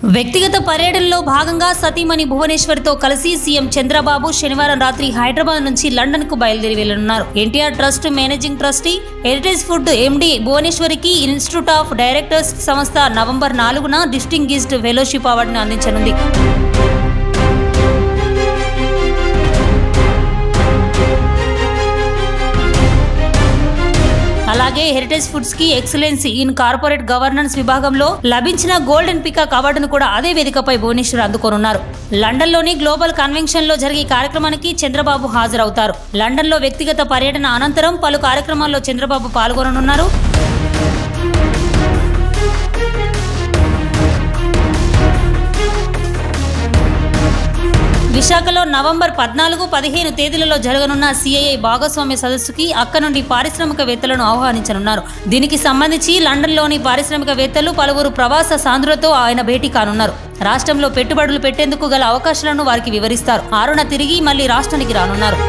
వ్యక్తిగత పర్యటనలో భాగంగా సతీమణి భువనేశ్వర్తో కలిసి సీఎం చంద్రబాబు శనివారం రాత్రి హైదరాబాద్ నుంచి లండన్ కు బయలుదేరి వెళ్లనున్నారు. NTR trust managing trustee heritage food MD భువనేశ్వరికి ఇన్స్టిట్యూట్ ఆఫ్ డైరెక్టర్స్ సంస్థ నవంబర్ 4న డిస్టింగ్విష్డ్ ఫెలోషిప్ అవార్డును అందించనుంది. అలాగే హెరిటేజ్ ఫుడ్స్ కి ఎక్సలెన్స్ ఇన్ కార్పొరేట్ గవర్నెన్స్ విభాగంలో లభించిన గోల్డెన్ పికాక్ అవార్డును కూడా అదే వేదికపై భువనేశ్వర్ అందుకోనున్నారు. లండన్ లోని గ్లోబల్ కన్వెన్షన్ లో జరిగే కార్యక్రమానికి చంద్రబాబు హాజరవుతారు. లండన్ లో వ్యక్తిగత పర్యటన అనంతరం పలు కార్యక్రమాల్లో చంద్రబాబు పాల్గొననున్నారు. విశాఖలో నవంబర్ 14, 15 తేదీలలో జరగనున్న సిఐఐ భాగస్వామ్య సదస్సుకి అక్క నుండి పారిశ్రామికవేత్తలను ఆహ్వానించనున్నారు. దీనికి సంబంధించి లండన్లోని పారిశ్రామికవేత్తలు పలువురు ప్రవాస సాంద్రులతో ఆయన భేటీ కానున్నారు. రాష్ట్రంలో పెట్టుబడులు పెట్టేందుకు గల అవకాశాలను వారికి వివరిస్తారు. 6న తిరిగి మళ్లీ రాష్ట్రానికి రానున్నారు.